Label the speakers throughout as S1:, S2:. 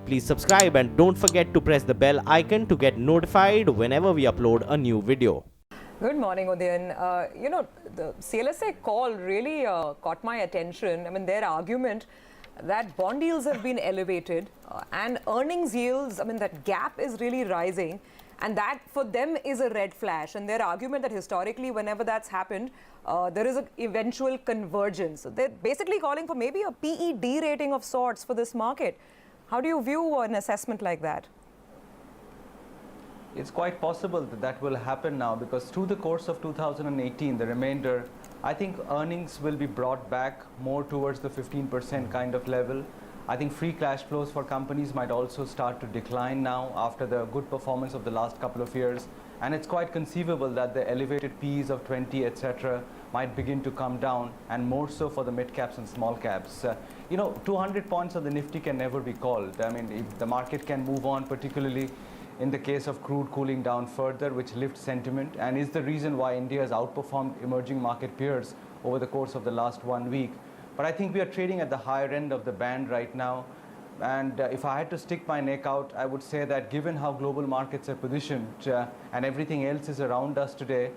S1: Please subscribe and don't forget to press the bell icon to get notified whenever we upload a new video.
S2: Good morning, Udayan. The CLSA call really caught my attention. I mean, their argument that bond yields have been elevated and earnings yields, I mean, that gap is really rising. And that for them is a red flash. And their argument that historically, whenever that's happened, there is an eventual convergence. So they're basically calling for maybe a PE rating of sorts for this market. How do you view an assessment like that?
S3: It's quite possible that that will happen now, because through the course of 2018, the remainder, I think earnings will be brought back more towards the 15% kind of level. I think free cash flows for companies might also start to decline now after the good performance of the last couple of years. And it's quite conceivable that the elevated Ps of 20, etc., might begin to come down, and more so for the mid caps and small caps. 200 points on the Nifty can never be called. I mean, if the market can move on, particularly in the case of crude cooling down further, which lifts sentiment and is the reason why India has outperformed emerging market peers over the course of the last 1 week. But I think we are trading at the higher end of the band right now. And if I had to stick my neck out, I would say that given how global markets are positioned and everything else is around us today,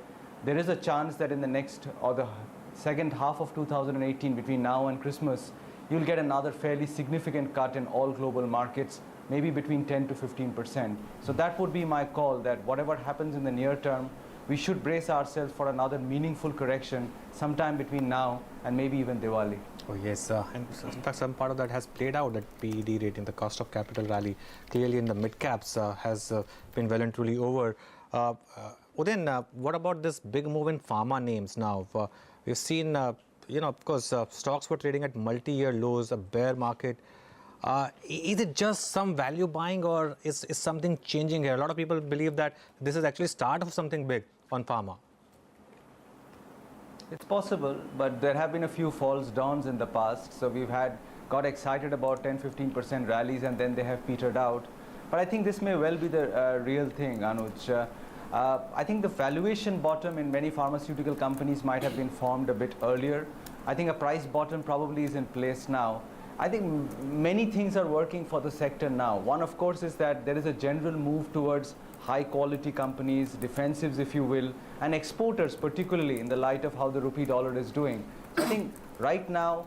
S3: there is a chance that in the next or the second half of 2018, between now and Christmas, you'll get another fairly significant cut in all global markets, maybe between 10 to 15%. So that would be my call, that whatever happens in the near term, we should brace ourselves for another meaningful correction sometime between now and maybe even Diwali.
S4: Oh yes, and in fact some part of that has played out, that PED rating, the cost of capital rally, clearly in the mid-caps has been well and truly over. Udayan, what about this big move in pharma names now? We've seen, of course, stocks were trading at multi-year lows, a bear market. Is it just some value buying, or is something changing here? A lot of people believe that this is actually start of something big on pharma.
S3: It's possible, but there have been a few falls downs in the past. So we've got excited about 10-15% rallies, and then they have petered out. But I think this may well be the real thing, Anuj. I think the valuation bottom in many pharmaceutical companies might have been formed a bit earlier. I think a price bottom probably is in place now. I think many things are working for the sector now. One, of course, is that there is a general move towards high-quality companies, defensives, if you will, and exporters, particularly in the light of how the rupee dollar is doing. So I think right now,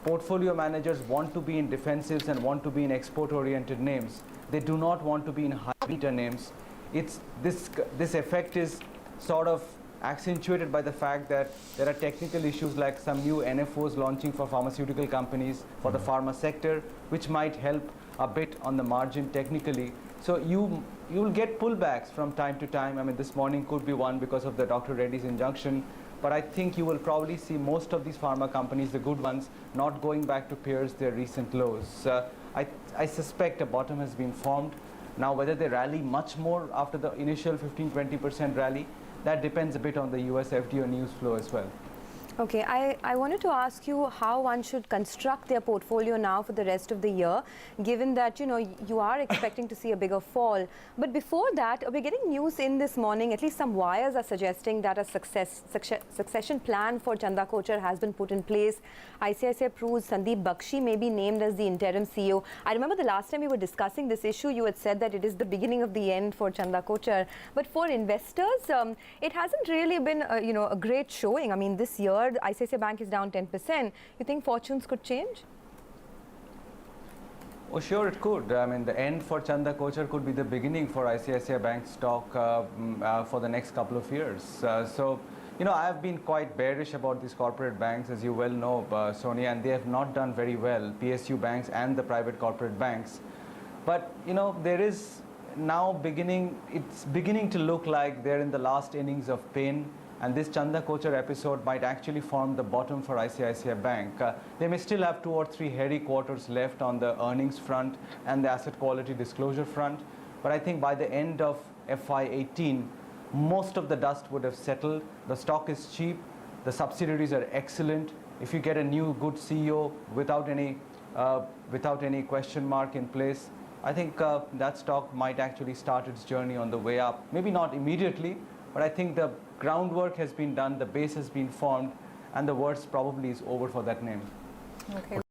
S3: portfolio managers want to be in defensives and want to be in export-oriented names. They do not want to be in high-beta names. This effect is sort of accentuated by the fact that there are technical issues like some new NFOs launching for pharmaceutical companies for the pharma sector, which might help a bit on the margin technically. So you will get pullbacks from time to time. I mean, this morning could be one because of the Dr. Reddy's injunction. But I think you will probably see most of these pharma companies, the good ones, not going back to peers their recent lows. I suspect a bottom has been formed. Now, whether they rally much more after the initial 15-20% rally, that depends a bit on the US FDO news flow as well.
S5: Okay, I wanted to ask you how one should construct their portfolio now for the rest of the year, given that, you are expecting to see a bigger fall. But before that, we're getting news in this morning, at least some wires are suggesting that a succession plan for Chanda Kochar has been put in place. ICICI Pru's Sandeep Bakshi may be named as the interim CEO. I remember the last time we were discussing this issue, you had said that it is the beginning of the end for Chanda Kochar. But for investors, it hasn't really been, a great showing. I mean, this year, the ICICI Bank is down 10%. You think fortunes could change?
S3: Oh, sure it could. I mean, the end for Chanda Kochar could be the beginning for ICICI Bank stock for the next couple of years. I have been quite bearish about these corporate banks, as you well know, Sonia, and they have not done very well, PSU banks and the private corporate banks. But, there is now it's beginning to look like they're in the last innings of pain. And this Chanda Kochar episode might actually form the bottom for ICICI Bank. They may still have 2 or 3 hairy quarters left on the earnings front and the asset quality disclosure front. But I think by the end of FY18, most of the dust would have settled. The stock is cheap. The subsidiaries are excellent. If you get a new good CEO without any question mark in place, I think that stock might actually start its journey on the way up. Maybe not immediately, but I think the groundwork has been done, the base has been formed, and the worst probably is over for that name.
S2: Okay.